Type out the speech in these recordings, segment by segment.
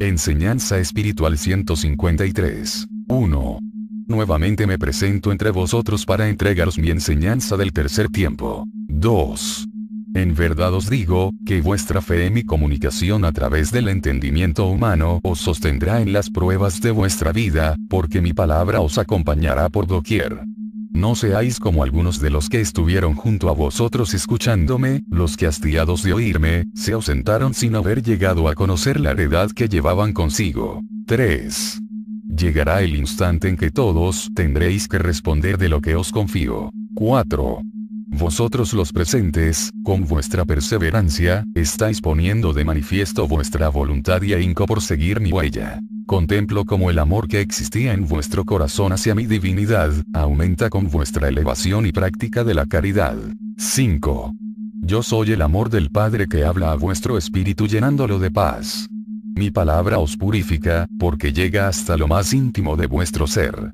Enseñanza espiritual 153. 1. Nuevamente me presento entre vosotros para entregaros mi enseñanza del tercer tiempo. 2. En verdad os digo, que vuestra fe en mi comunicación a través del entendimiento humano os sostendrá en las pruebas de vuestra vida, porque mi palabra os acompañará por doquier. No seáis como algunos de los que estuvieron junto a vosotros escuchándome, los que hastiados de oírme, se ausentaron sin haber llegado a conocer la heredad que llevaban consigo. 3. Llegará el instante en que todos tendréis que responder de lo que os confío. 4. Vosotros los presentes, con vuestra perseverancia, estáis poniendo de manifiesto vuestra voluntad y ahínco por seguir mi huella. Contemplo como el amor que existía en vuestro corazón hacia mi divinidad, aumenta con vuestra elevación y práctica de la caridad. 5. Yo soy el amor del Padre que habla a vuestro espíritu llenándolo de paz. Mi palabra os purifica, porque llega hasta lo más íntimo de vuestro ser.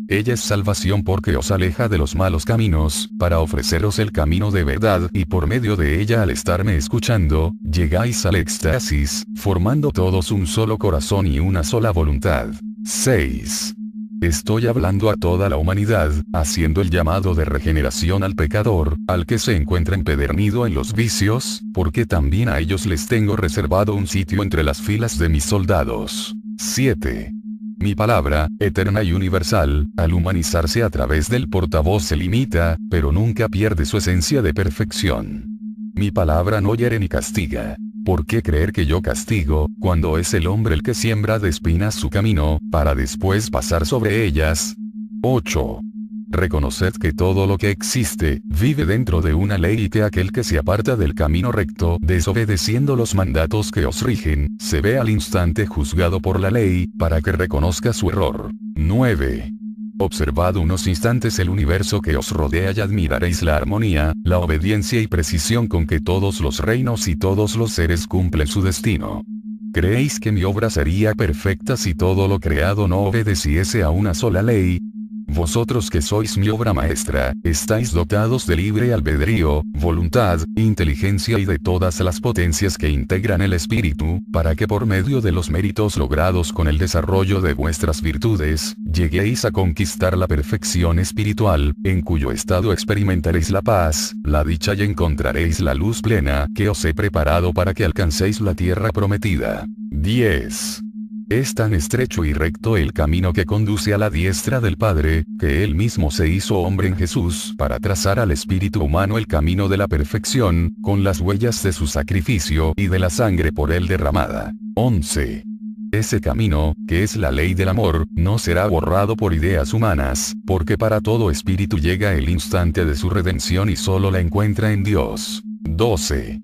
Ella es salvación porque os aleja de los malos caminos, para ofreceros el camino de verdad y por medio de ella al estarme escuchando, llegáis al éxtasis, formando todos un solo corazón y una sola voluntad. 6. Estoy hablando a toda la humanidad, haciendo el llamado de regeneración al pecador, al que se encuentra empedernido en los vicios, porque también a ellos les tengo reservado un sitio entre las filas de mis soldados. 7. Mi palabra, eterna y universal, al humanizarse a través del portavoz se limita, pero nunca pierde su esencia de perfección. Mi palabra no hiere ni castiga. ¿Por qué creer que yo castigo, cuando es el hombre el que siembra de espinas su camino, para después pasar sobre ellas? 8. Reconoced que todo lo que existe, vive dentro de una ley y que aquel que se aparta del camino recto, desobedeciendo los mandatos que os rigen, se ve al instante juzgado por la ley, para que reconozca su error. 9. Observad unos instantes el universo que os rodea y admiraréis la armonía, la obediencia y precisión con que todos los reinos y todos los seres cumplen su destino. ¿Creéis que mi obra sería perfecta si todo lo creado no obedeciese a una sola ley? Vosotros que sois mi obra maestra, estáis dotados de libre albedrío, voluntad, inteligencia y de todas las potencias que integran el espíritu, para que por medio de los méritos logrados con el desarrollo de vuestras virtudes, lleguéis a conquistar la perfección espiritual, en cuyo estado experimentaréis la paz, la dicha y encontraréis la luz plena que os he preparado para que alcancéis la tierra prometida. 10. Es tan estrecho y recto el camino que conduce a la diestra del Padre, que Él mismo se hizo hombre en Jesús para trazar al espíritu humano el camino de la perfección, con las huellas de su sacrificio y de la sangre por Él derramada. 11. Ese camino, que es la ley del amor, no será borrado por ideas humanas, porque para todo espíritu llega el instante de su redención y solo la encuentra en Dios. 12.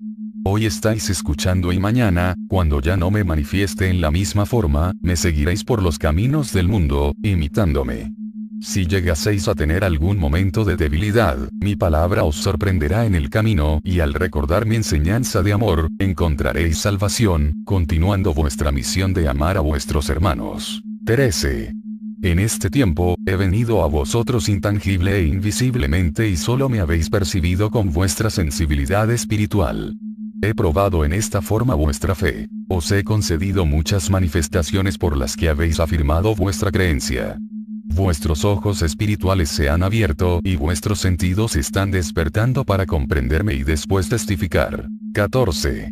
Hoy estáis escuchando y mañana, cuando ya no me manifieste en la misma forma, me seguiréis por los caminos del mundo, imitándome. Si llegaseis a tener algún momento de debilidad, mi palabra os sorprenderá en el camino, y al recordar mi enseñanza de amor, encontraréis salvación, continuando vuestra misión de amar a vuestros hermanos. 13. En este tiempo, he venido a vosotros intangible e invisiblemente y solo me habéis percibido con vuestra sensibilidad espiritual. He probado en esta forma vuestra fe. Os he concedido muchas manifestaciones por las que habéis afirmado vuestra creencia. Vuestros ojos espirituales se han abierto y vuestros sentidos están despertando para comprenderme y después testificar. 14.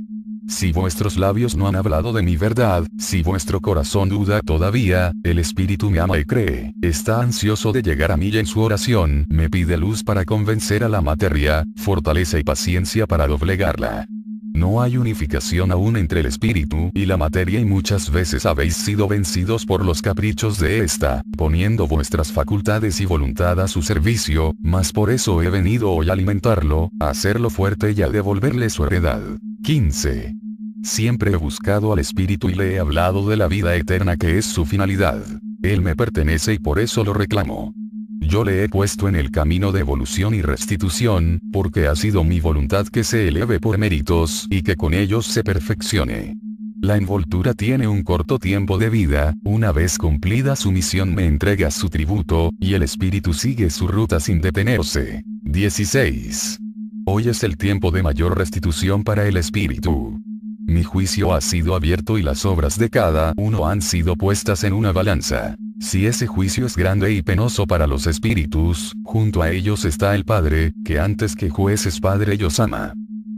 Si vuestros labios no han hablado de mi verdad, si vuestro corazón duda todavía, el espíritu me ama y cree, está ansioso de llegar a mí y en su oración me pide luz para convencer a la materia, fortaleza y paciencia para doblegarla. No hay unificación aún entre el espíritu y la materia y muchas veces habéis sido vencidos por los caprichos de esta, poniendo vuestras facultades y voluntad a su servicio, mas por eso he venido hoy a alimentarlo, a hacerlo fuerte y a devolverle su heredad. 15. Siempre he buscado al espíritu y le he hablado de la vida eterna que es su finalidad. Él me pertenece y por eso lo reclamo. Yo le he puesto en el camino de evolución y restitución, porque ha sido mi voluntad que se eleve por méritos y que con ellos se perfeccione. La envoltura tiene un corto tiempo de vida, una vez cumplida su misión me entrega su tributo, y el espíritu sigue su ruta sin detenerse. 16. Hoy es el tiempo de mayor restitución para el espíritu. Mi juicio ha sido abierto y las obras de cada uno han sido puestas en una balanza. Si ese juicio es grande y penoso para los espíritus, junto a ellos está el Padre, que antes que juez es Padre y os ama.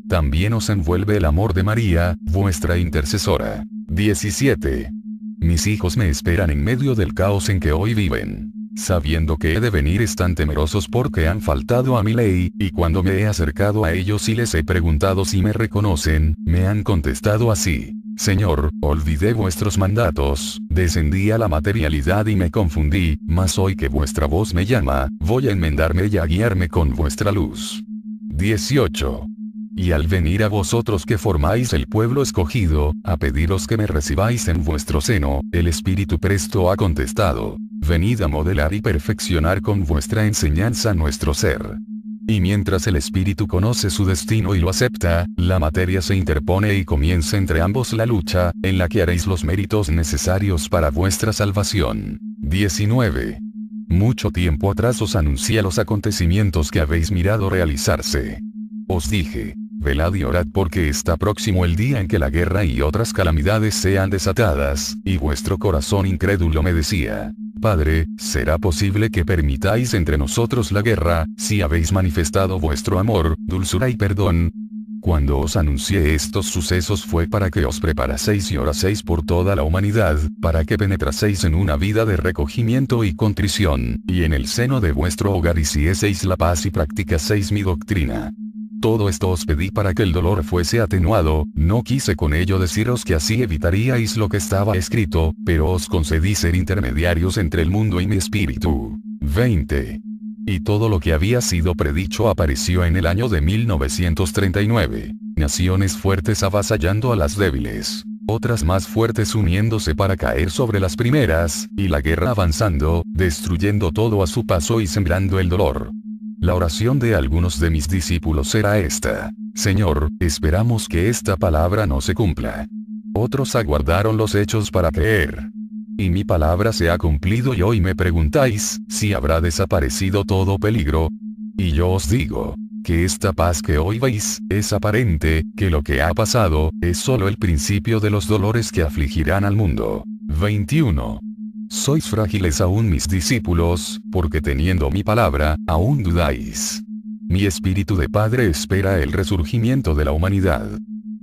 También os envuelve el amor de María, vuestra intercesora. 17. Mis hijos me esperan en medio del caos en que hoy viven. Sabiendo que he de venir están temerosos porque han faltado a mi ley, y cuando me he acercado a ellos y les he preguntado si me reconocen, me han contestado así: Señor, olvidé vuestros mandatos, descendí a la materialidad y me confundí, mas hoy que vuestra voz me llama, voy a enmendarme y a guiarme con vuestra luz. 18. Y al venir a vosotros que formáis el pueblo escogido, a pediros que me recibáis en vuestro seno, el Espíritu presto ha contestado: venid a modelar y perfeccionar con vuestra enseñanza nuestro ser. Y mientras el Espíritu conoce su destino y lo acepta, la materia se interpone y comienza entre ambos la lucha, en la que haréis los méritos necesarios para vuestra salvación. 19. Mucho tiempo atrás os anuncié los acontecimientos que habéis mirado realizarse. Os dije: velad y orad porque está próximo el día en que la guerra y otras calamidades sean desatadas, y vuestro corazón incrédulo me decía: Padre, ¿será posible que permitáis entre nosotros la guerra, si habéis manifestado vuestro amor, dulzura y perdón? Cuando os anuncié estos sucesos fue para que os preparaseis y oraseis por toda la humanidad, para que penetraseis en una vida de recogimiento y contrición, y en el seno de vuestro hogar hicieseis la paz y practicaseis mi doctrina. Todo esto os pedí para que el dolor fuese atenuado, no quise con ello deciros que así evitaríais lo que estaba escrito, pero os concedí ser intermediarios entre el mundo y mi espíritu. 20. Y todo lo que había sido predicho apareció en el año de 1939. Naciones fuertes avasallando a las débiles, otras más fuertes uniéndose para caer sobre las primeras, y la guerra avanzando, destruyendo todo a su paso y sembrando el dolor. La oración de algunos de mis discípulos era esta: Señor, esperamos que esta palabra no se cumpla. Otros aguardaron los hechos para creer. Y mi palabra se ha cumplido y hoy me preguntáis, si habrá desaparecido todo peligro. Y yo os digo, que esta paz que hoy veis, es aparente, que lo que ha pasado, es solo el principio de los dolores que afligirán al mundo. 21. Sois frágiles aún mis discípulos, porque teniendo mi palabra, aún dudáis. Mi espíritu de Padre espera el resurgimiento de la humanidad.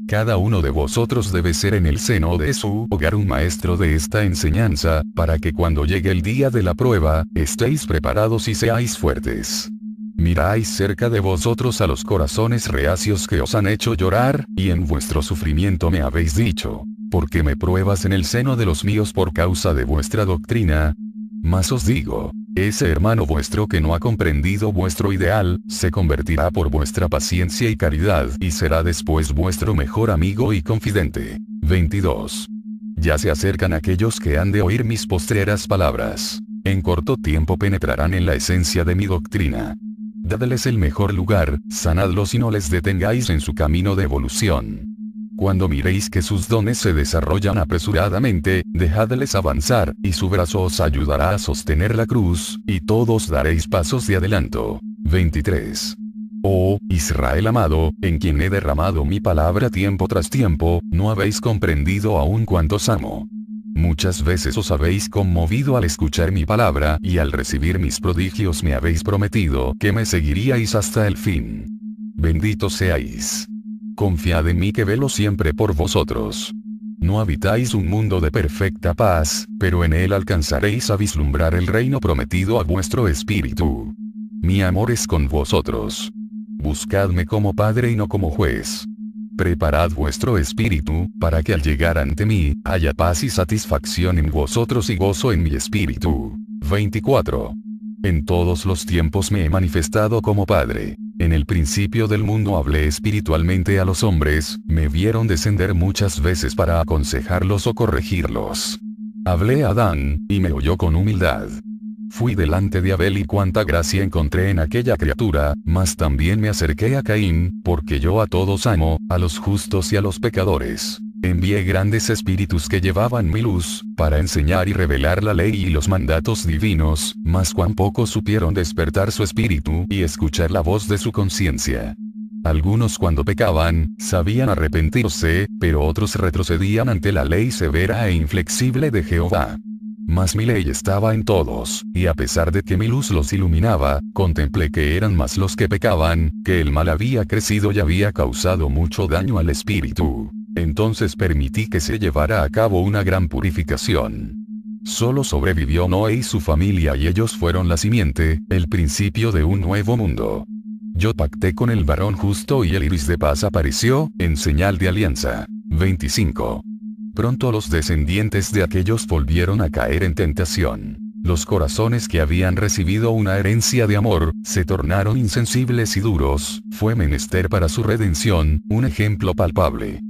Cada uno de vosotros debe ser en el seno de su hogar un maestro de esta enseñanza, para que cuando llegue el día de la prueba, estéis preparados y seáis fuertes. Miráis cerca de vosotros a los corazones reacios que os han hecho llorar, y en vuestro sufrimiento me habéis dicho: ¿por qué me pruebas en el seno de los míos por causa de vuestra doctrina? Mas os digo, ese hermano vuestro que no ha comprendido vuestro ideal, se convertirá por vuestra paciencia y caridad y será después vuestro mejor amigo y confidente. 22. Ya se acercan aquellos que han de oír mis postreras palabras. En corto tiempo penetrarán en la esencia de mi doctrina. Dadles el mejor lugar, sanadlos y no les detengáis en su camino de evolución. Cuando miréis que sus dones se desarrollan apresuradamente, dejadles avanzar, y su brazo os ayudará a sostener la cruz, y todos daréis pasos de adelanto. 23. Oh, Israel amado, en quien he derramado mi palabra tiempo tras tiempo, no habéis comprendido aún cuánto os amo. Muchas veces os habéis conmovido al escuchar mi palabra, y al recibir mis prodigios me habéis prometido que me seguiríais hasta el fin. Benditos seáis. Confiad en mí que velo siempre por vosotros. No habitáis un mundo de perfecta paz, pero en él alcanzaréis a vislumbrar el reino prometido a vuestro espíritu. Mi amor es con vosotros. Buscadme como Padre y no como juez. Preparad vuestro espíritu, para que al llegar ante mí, haya paz y satisfacción en vosotros y gozo en mi espíritu. 24. En todos los tiempos me he manifestado como Padre. En el principio del mundo hablé espiritualmente a los hombres, me vieron descender muchas veces para aconsejarlos o corregirlos. Hablé a Adán, y me oyó con humildad. Fui delante de Abel y cuánta gracia encontré en aquella criatura, mas también me acerqué a Caín, porque yo a todos amo, a los justos y a los pecadores. Envié grandes espíritus que llevaban mi luz, para enseñar y revelar la ley y los mandatos divinos, mas cuán poco supieron despertar su espíritu y escuchar la voz de su conciencia. Algunos cuando pecaban, sabían arrepentirse, pero otros retrocedían ante la ley severa e inflexible de Jehová. Mas mi ley estaba en todos, y a pesar de que mi luz los iluminaba, contemplé que eran más los que pecaban, que el mal había crecido y había causado mucho daño al espíritu. Entonces permití que se llevara a cabo una gran purificación. Solo sobrevivió Noé y su familia y ellos fueron la simiente, el principio de un nuevo mundo. Yo pacté con el varón justo y el iris de paz apareció, en señal de alianza. 25. Pronto los descendientes de aquellos volvieron a caer en tentación. Los corazones que habían recibido una herencia de amor, se tornaron insensibles y duros, fue menester para su redención, un ejemplo palpable.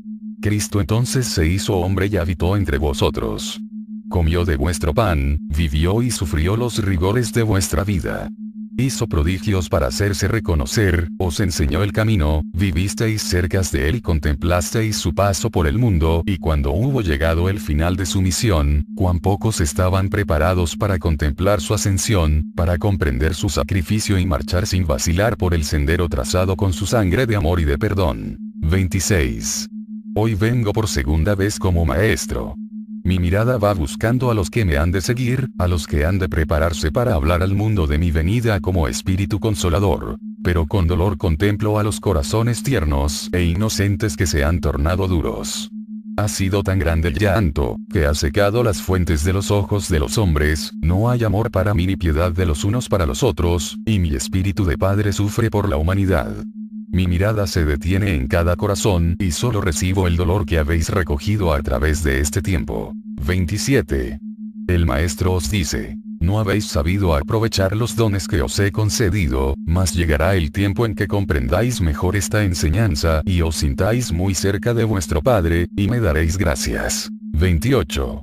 Cristo entonces se hizo hombre y habitó entre vosotros. Comió de vuestro pan, vivió y sufrió los rigores de vuestra vida. Hizo prodigios para hacerse reconocer, os enseñó el camino, vivisteis cerca de él y contemplasteis su paso por el mundo, y cuando hubo llegado el final de su misión, cuán pocos estaban preparados para contemplar su ascensión, para comprender su sacrificio y marchar sin vacilar por el sendero trazado con su sangre de amor y de perdón. 26. Hoy vengo por segunda vez como maestro. Mi mirada va buscando a los que me han de seguir, a los que han de prepararse para hablar al mundo de mi venida como espíritu consolador. Pero con dolor contemplo a los corazones tiernos e inocentes que se han tornado duros. Ha sido tan grande el llanto, que ha secado las fuentes de los ojos de los hombres, no hay amor para mí ni piedad de los unos para los otros, y mi espíritu de padre sufre por la humanidad. Mi mirada se detiene en cada corazón y solo recibo el dolor que habéis recogido a través de este tiempo. 27. El Maestro os dice, no habéis sabido aprovechar los dones que os he concedido, mas llegará el tiempo en que comprendáis mejor esta enseñanza y os sintáis muy cerca de vuestro Padre, y me daréis gracias. 28.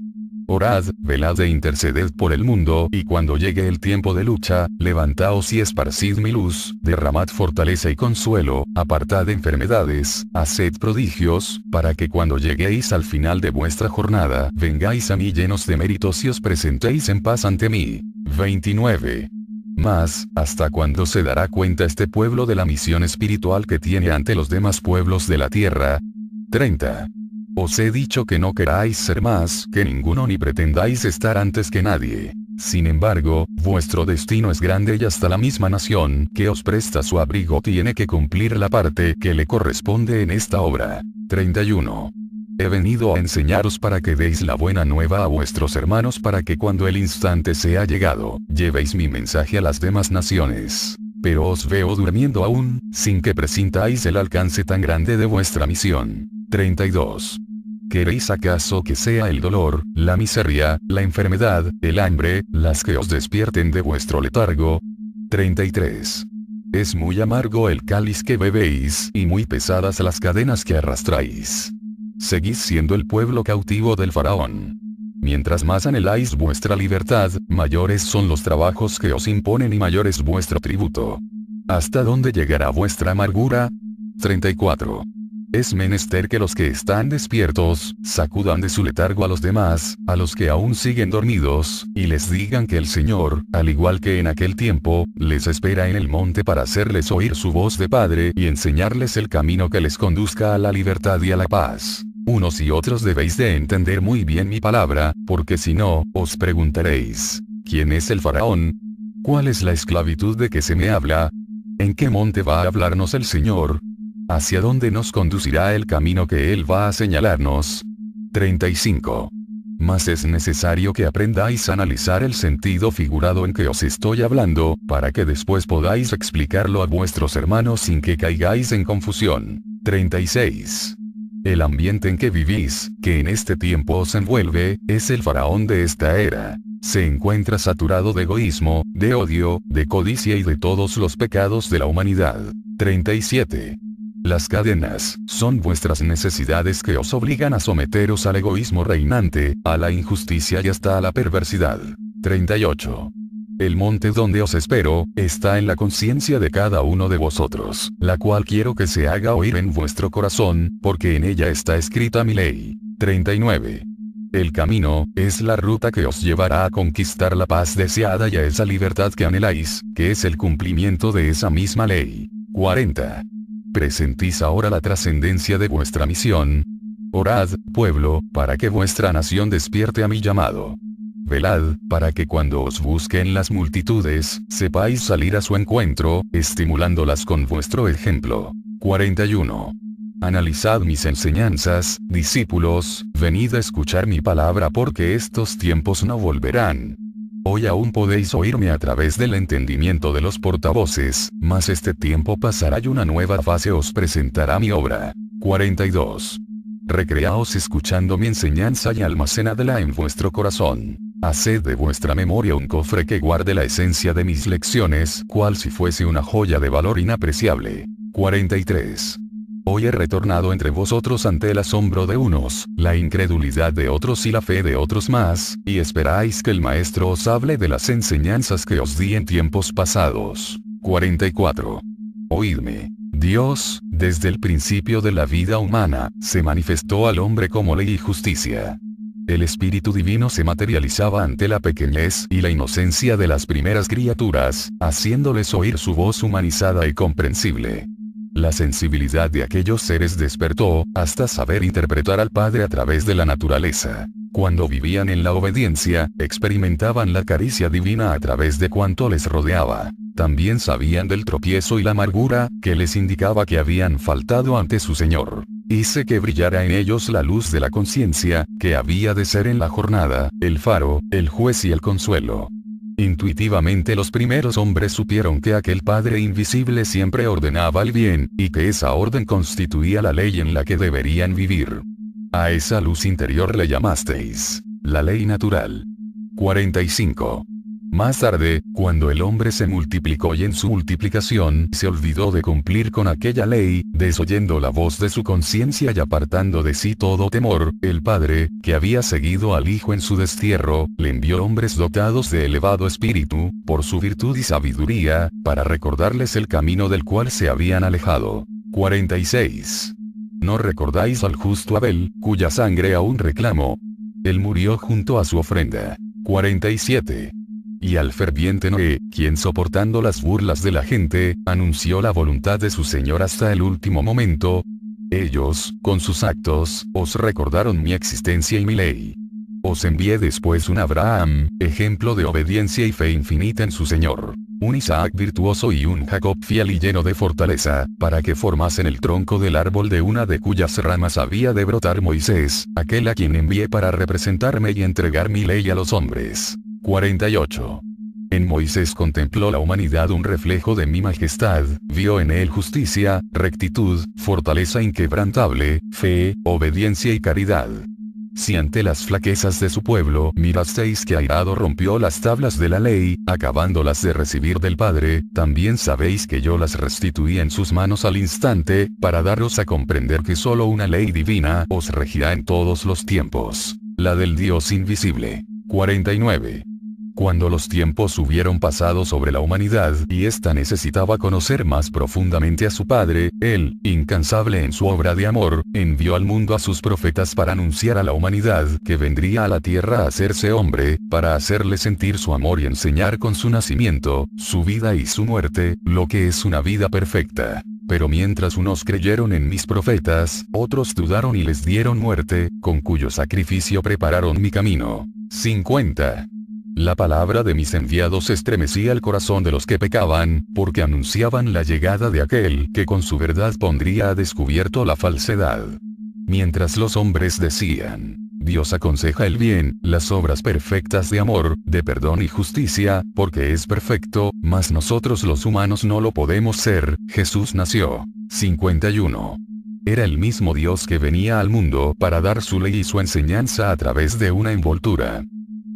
Orad, velad e interceded por el mundo, y cuando llegue el tiempo de lucha, levantaos y esparcid mi luz, derramad fortaleza y consuelo, apartad enfermedades, haced prodigios, para que cuando lleguéis al final de vuestra jornada, vengáis a mí llenos de méritos y os presentéis en paz ante mí. 29. Mas, ¿hasta cuándo se dará cuenta este pueblo de la misión espiritual que tiene ante los demás pueblos de la tierra? 30. Os he dicho que no queráis ser más que ninguno ni pretendáis estar antes que nadie. Sin embargo, vuestro destino es grande y hasta la misma nación que os presta su abrigo tiene que cumplir la parte que le corresponde en esta obra. 31. He venido a enseñaros para que deis la buena nueva a vuestros hermanos para que cuando el instante sea llegado, llevéis mi mensaje a las demás naciones. Pero os veo durmiendo aún, sin que presintáis el alcance tan grande de vuestra misión. 32. ¿Queréis acaso que sea el dolor, la miseria, la enfermedad, el hambre, las que os despierten de vuestro letargo? 33. Es muy amargo el cáliz que bebéis y muy pesadas las cadenas que arrastráis. Seguís siendo el pueblo cautivo del faraón. Mientras más anheláis vuestra libertad, mayores son los trabajos que os imponen y mayor es vuestro tributo. ¿Hasta dónde llegará vuestra amargura? 34. Es menester que los que están despiertos, sacudan de su letargo a los demás, a los que aún siguen dormidos, y les digan que el Señor, al igual que en aquel tiempo, les espera en el monte para hacerles oír su voz de Padre y enseñarles el camino que les conduzca a la libertad y a la paz. Unos y otros debéis de entender muy bien mi palabra, porque si no, os preguntaréis, ¿quién es el faraón? ¿Cuál es la esclavitud de que se me habla? ¿En qué monte va a hablarnos el Señor? ¿Hacia dónde nos conducirá el camino que Él va a señalarnos? 35. Mas es necesario que aprendáis a analizar el sentido figurado en que os estoy hablando, para que después podáis explicarlo a vuestros hermanos sin que caigáis en confusión. 36. El ambiente en que vivís, que en este tiempo os envuelve, es el faraón de esta era. Se encuentra saturado de egoísmo, de odio, de codicia y de todos los pecados de la humanidad. 37. Las cadenas, son vuestras necesidades que os obligan a someteros al egoísmo reinante, a la injusticia y hasta a la perversidad. 38. El monte donde os espero, está en la conciencia de cada uno de vosotros, la cual quiero que se haga oír en vuestro corazón, porque en ella está escrita mi ley. 39. El camino, es la ruta que os llevará a conquistar la paz deseada y a esa libertad que anheláis, que es el cumplimiento de esa misma ley. 40. presentís ahora la trascendencia de vuestra misión. Orad, pueblo, para que vuestra nación despierte a mi llamado. Velad, para que cuando os busquen las multitudes, sepáis salir a su encuentro, estimulándolas con vuestro ejemplo. 41. Analizad mis enseñanzas, discípulos, venid a escuchar mi palabra porque estos tiempos no volverán. Hoy aún podéis oírme a través del entendimiento de los portavoces, mas este tiempo pasará y una nueva fase os presentará mi obra. 42. Recreaos escuchando mi enseñanza y almacenadla en vuestro corazón. Haced de vuestra memoria un cofre que guarde la esencia de mis lecciones, cual si fuese una joya de valor inapreciable. 43. Hoy he retornado entre vosotros ante el asombro de unos, la incredulidad de otros y la fe de otros más, y esperáis que el Maestro os hable de las enseñanzas que os di en tiempos pasados. 44. Oídme. Dios, desde el principio de la vida humana, se manifestó al hombre como ley y justicia. El Espíritu Divino se materializaba ante la pequeñez y la inocencia de las primeras criaturas, haciéndoles oír su voz humanizada y comprensible. La sensibilidad de aquellos seres despertó, hasta saber interpretar al Padre a través de la naturaleza. Cuando vivían en la obediencia, experimentaban la caricia divina a través de cuanto les rodeaba. También sabían del tropiezo y la amargura, que les indicaba que habían faltado ante su Señor. Hice que brillara en ellos la luz de la conciencia, que había de ser en la jornada, el faro, el juez y el consuelo. Intuitivamente los primeros hombres supieron que aquel Padre invisible siempre ordenaba el bien, y que esa orden constituía la ley en la que deberían vivir. A esa luz interior le llamasteis la ley natural. 45. Más tarde, cuando el hombre se multiplicó y en su multiplicación se olvidó de cumplir con aquella ley, desoyendo la voz de su conciencia y apartando de sí todo temor, el Padre, que había seguido al Hijo en su destierro, le envió hombres dotados de elevado espíritu, por su virtud y sabiduría, para recordarles el camino del cual se habían alejado. 46. ¿No recordáis al justo Abel, cuya sangre aún reclamo? Él murió junto a su ofrenda. 47. Y al ferviente Noé, quien soportando las burlas de la gente, anunció la voluntad de su Señor hasta el último momento. Ellos, con sus actos, os recordaron mi existencia y mi ley. Os envié después un Abraham, ejemplo de obediencia y fe infinita en su Señor. Un Isaac virtuoso y un Jacob fiel y lleno de fortaleza, para que formasen el tronco del árbol de una de cuyas ramas había de brotar Moisés, aquel a quien envié para representarme y entregar mi ley a los hombres. 48. En Moisés contempló la humanidad un reflejo de mi majestad, vio en él justicia, rectitud, fortaleza inquebrantable, fe, obediencia y caridad. Si ante las flaquezas de su pueblo mirasteis que airado rompió las tablas de la ley, acabándolas de recibir del Padre, también sabéis que yo las restituí en sus manos al instante, para daros a comprender que solo una ley divina os regirá en todos los tiempos, la del Dios invisible. 49. Cuando los tiempos hubieron pasado sobre la humanidad y ésta necesitaba conocer más profundamente a su Padre, Él, incansable en su obra de amor, envió al mundo a sus profetas para anunciar a la humanidad que vendría a la tierra a hacerse hombre, para hacerle sentir su amor y enseñar con su nacimiento, su vida y su muerte, lo que es una vida perfecta. Pero mientras unos creyeron en mis profetas, otros dudaron y les dieron muerte, con cuyo sacrificio prepararon mi camino. 50. La palabra de mis enviados estremecía el corazón de los que pecaban, porque anunciaban la llegada de aquel que con su verdad pondría a descubierto la falsedad. Mientras los hombres decían, Dios aconseja el bien, las obras perfectas de amor, de perdón y justicia, porque es perfecto, mas nosotros los humanos no lo podemos ser, Jesús nació. 51. Era el mismo Dios que venía al mundo para dar su ley y su enseñanza a través de una envoltura.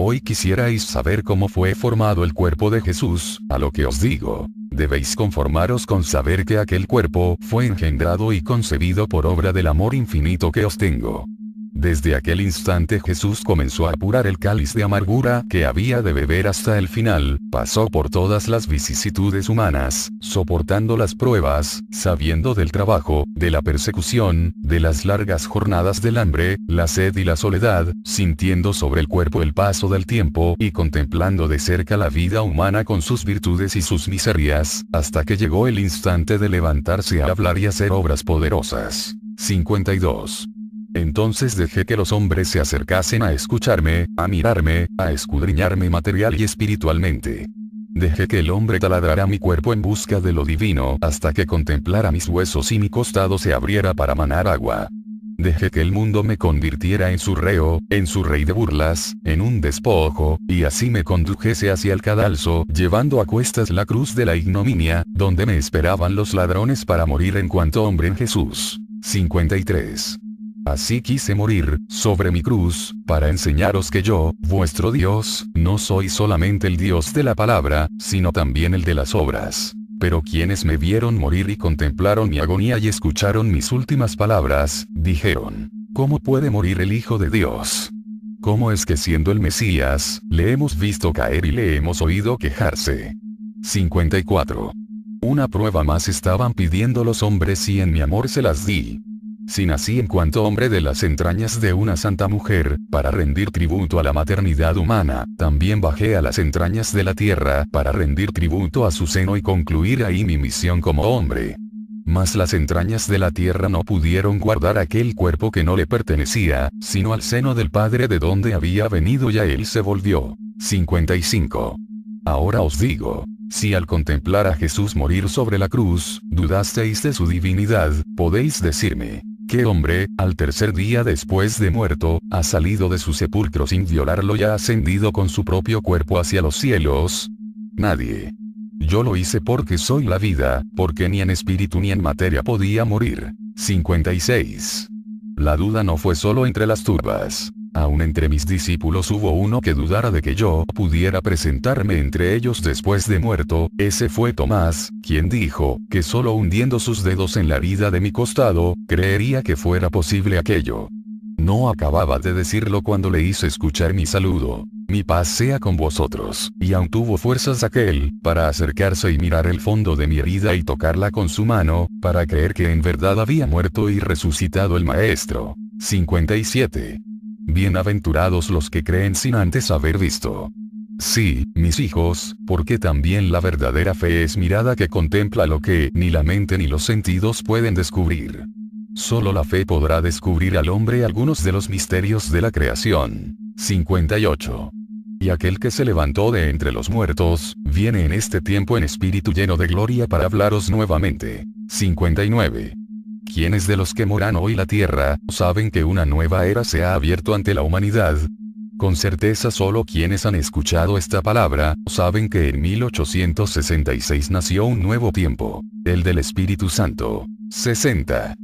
Hoy quisierais saber cómo fue formado el cuerpo de Jesús, a lo que os digo, debéis conformaros con saber que aquel cuerpo fue engendrado y concebido por obra del amor infinito que os tengo. Desde aquel instante Jesús comenzó a apurar el cáliz de amargura que había de beber hasta el final, pasó por todas las vicisitudes humanas, soportando las pruebas, sabiendo del trabajo, de la persecución, de las largas jornadas del hambre, la sed y la soledad, sintiendo sobre el cuerpo el paso del tiempo y contemplando de cerca la vida humana con sus virtudes y sus miserias, hasta que llegó el instante de levantarse a hablar y hacer obras poderosas. 52. Entonces dejé que los hombres se acercasen a escucharme, a mirarme, a escudriñarme material y espiritualmente. Dejé que el hombre taladrara mi cuerpo en busca de lo divino hasta que contemplara mis huesos y mi costado se abriera para manar agua. Dejé que el mundo me convirtiera en su reo, en su rey de burlas, en un despojo, y así me condujese hacia el cadalso, llevando a cuestas la cruz de la ignominia, donde me esperaban los ladrones para morir en cuanto hombre en Jesús. 53. Así quise morir, sobre mi cruz, para enseñaros que yo, vuestro Dios, no soy solamente el Dios de la palabra, sino también el de las obras. Pero quienes me vieron morir y contemplaron mi agonía y escucharon mis últimas palabras, dijeron: ¿cómo puede morir el Hijo de Dios? ¿Cómo es que siendo el Mesías, le hemos visto caer y le hemos oído quejarse? 54. Una prueba más estaban pidiendo los hombres y en mi amor se las di. Si nací en cuanto hombre de las entrañas de una santa mujer, para rendir tributo a la maternidad humana, también bajé a las entrañas de la tierra para rendir tributo a su seno y concluir ahí mi misión como hombre. Mas las entrañas de la tierra no pudieron guardar aquel cuerpo que no le pertenecía, sino al seno del Padre de donde había venido y a él se volvió. 55. Ahora os digo, si al contemplar a Jesús morir sobre la cruz, dudasteis de su divinidad, podéis decirme: ¿qué hombre, al tercer día después de muerto, ha salido de su sepulcro sin violarlo y ha ascendido con su propio cuerpo hacia los cielos? Nadie. Yo lo hice porque soy la vida, porque ni en espíritu ni en materia podía morir. 56. La duda no fue solo entre las turbas. Aún entre mis discípulos hubo uno que dudara de que yo pudiera presentarme entre ellos después de muerto, ese fue Tomás, quien dijo, que solo hundiendo sus dedos en la herida de mi costado, creería que fuera posible aquello. No acababa de decirlo cuando le hice escuchar mi saludo: mi paz sea con vosotros, y aún tuvo fuerzas aquel, para acercarse y mirar el fondo de mi herida y tocarla con su mano, para creer que en verdad había muerto y resucitado el Maestro. 57. Bienaventurados los que creen sin antes haber visto. Sí, mis hijos, porque también la verdadera fe es mirada que contempla lo que ni la mente ni los sentidos pueden descubrir. Solo la fe podrá descubrir al hombre algunos de los misterios de la creación. 58. Y aquel que se levantó de entre los muertos, viene en este tiempo en espíritu lleno de gloria para hablaros nuevamente. 59. Quienes de los que moran hoy la tierra, saben que una nueva era se ha abierto ante la humanidad? Con certeza solo quienes han escuchado esta palabra, saben que en 1866 nació un nuevo tiempo, el del Espíritu Santo. 60.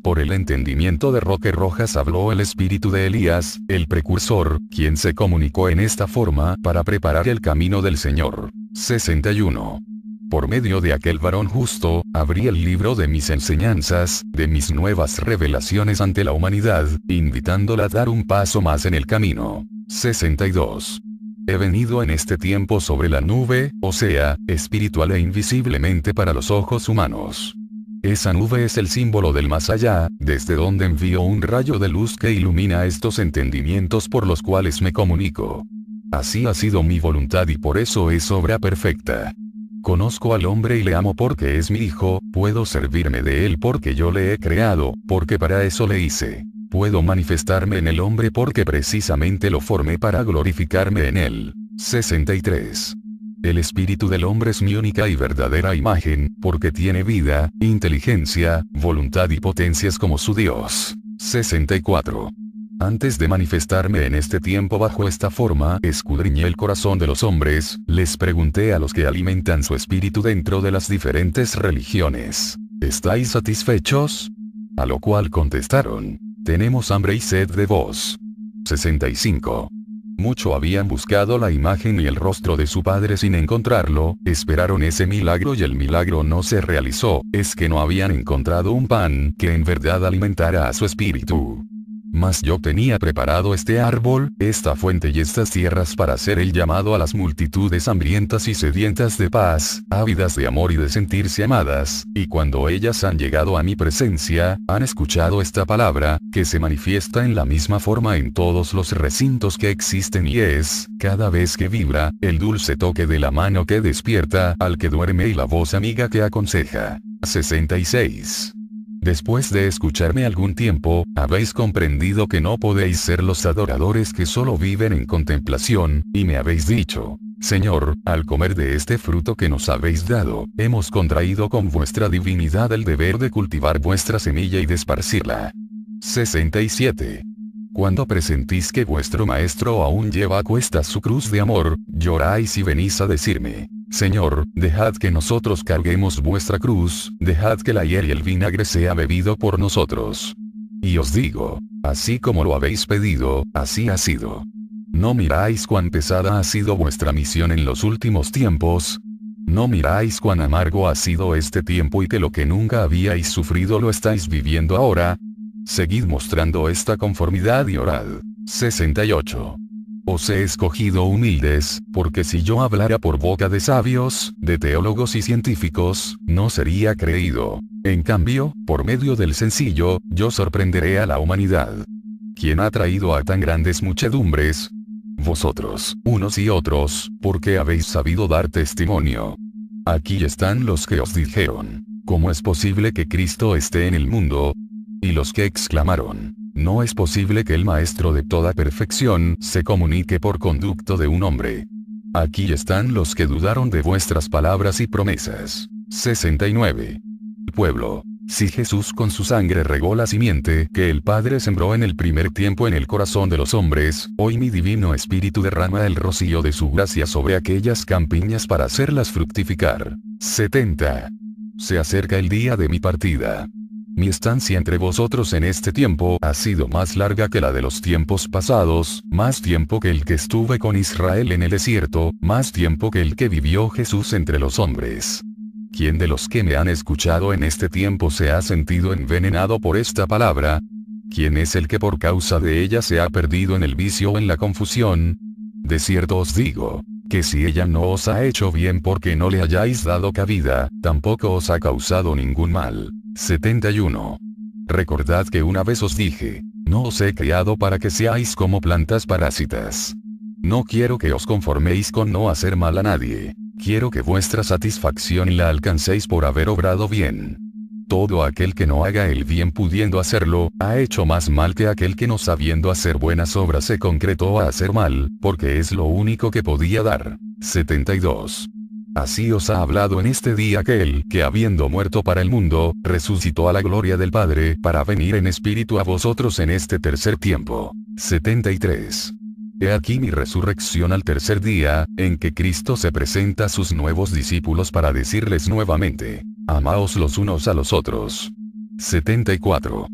Por el entendimiento de Roque Rojas habló el espíritu de Elías, el precursor, quien se comunicó en esta forma para preparar el camino del Señor. 61. Por medio de aquel varón justo, abrí el libro de mis enseñanzas, de mis nuevas revelaciones ante la humanidad, invitándola a dar un paso más en el camino. 62. He venido en este tiempo sobre la nube, o sea, espiritual e invisiblemente para los ojos humanos. Esa nube es el símbolo del más allá, desde donde envío un rayo de luz que ilumina estos entendimientos por los cuales me comunico. Así ha sido mi voluntad y por eso es obra perfecta. Conozco al hombre y le amo porque es mi hijo, puedo servirme de él porque yo le he creado, porque para eso le hice. Puedo manifestarme en el hombre porque precisamente lo formé para glorificarme en él. 63. El espíritu del hombre es mi única y verdadera imagen, porque tiene vida, inteligencia, voluntad y potencias como su Dios. 64. Antes de manifestarme en este tiempo bajo esta forma, escudriñé el corazón de los hombres, les pregunté a los que alimentan su espíritu dentro de las diferentes religiones: ¿estáis satisfechos? A lo cual contestaron: tenemos hambre y sed de vos. 65. Mucho habían buscado la imagen y el rostro de su padre sin encontrarlo, esperaron ese milagro y el milagro no se realizó, es que no habían encontrado un pan que en verdad alimentara a su espíritu. Mas yo tenía preparado este árbol, esta fuente y estas tierras para hacer el llamado a las multitudes hambrientas y sedientas de paz, ávidas de amor y de sentirse amadas, y cuando ellas han llegado a mi presencia, han escuchado esta palabra, que se manifiesta en la misma forma en todos los recintos que existen y es, cada vez que vibra, el dulce toque de la mano que despierta al que duerme y la voz amiga que aconseja. 66. Después de escucharme algún tiempo, habéis comprendido que no podéis ser los adoradores que solo viven en contemplación, y me habéis dicho, Señor, al comer de este fruto que nos habéis dado, hemos contraído con vuestra divinidad el deber de cultivar vuestra semilla y de esparcirla. 67. Cuando presentís que vuestro maestro aún lleva a cuestas su cruz de amor, lloráis y venís a decirme, Señor, dejad que nosotros carguemos vuestra cruz, dejad que la hiel y el vinagre sea bebido por nosotros. Y os digo, así como lo habéis pedido, así ha sido. ¿No miráis cuán pesada ha sido vuestra misión en los últimos tiempos? ¿No miráis cuán amargo ha sido este tiempo y que lo que nunca habíais sufrido lo estáis viviendo ahora? Seguid mostrando esta conformidad y orad. 68. Os he escogido humildes, porque si yo hablara por boca de sabios, de teólogos y científicos, no sería creído. En cambio, por medio del sencillo, yo sorprenderé a la humanidad. ¿Quién ha traído a tan grandes muchedumbres? Vosotros, unos y otros, porque habéis sabido dar testimonio. Aquí están los que os dijeron, ¿cómo es posible que Cristo esté en el mundo? Y los que exclamaron, no es posible que el Maestro de toda perfección se comunique por conducto de un hombre. Aquí están los que dudaron de vuestras palabras y promesas. 69. Pueblo, si Jesús con su sangre regó la simiente que el Padre sembró en el primer tiempo en el corazón de los hombres, hoy mi divino Espíritu derrama el rocío de su gracia sobre aquellas campiñas para hacerlas fructificar. 70. Se acerca el día de mi partida. Mi estancia entre vosotros en este tiempo ha sido más larga que la de los tiempos pasados, más tiempo que el que estuve con Israel en el desierto, más tiempo que el que vivió Jesús entre los hombres. ¿Quién de los que me han escuchado en este tiempo se ha sentido envenenado por esta palabra? ¿Quién es el que por causa de ella se ha perdido en el vicio o en la confusión? De cierto os digo, que si ella no os ha hecho bien porque no le hayáis dado cabida, tampoco os ha causado ningún mal. 71. Recordad que una vez os dije, no os he creado para que seáis como plantas parásitas. No quiero que os conforméis con no hacer mal a nadie. Quiero que vuestra satisfacción la alcancéis por haber obrado bien. Todo aquel que no haga el bien pudiendo hacerlo, ha hecho más mal que aquel que no sabiendo hacer buenas obras se concretó a hacer mal, porque es lo único que podía dar. 72. Así os ha hablado en este día aquel que habiendo muerto para el mundo, resucitó a la gloria del Padre para venir en espíritu a vosotros en este tercer tiempo. 73. He aquí mi resurrección al tercer día, en que Cristo se presenta a sus nuevos discípulos para decirles nuevamente, amaos los unos a los otros. 74.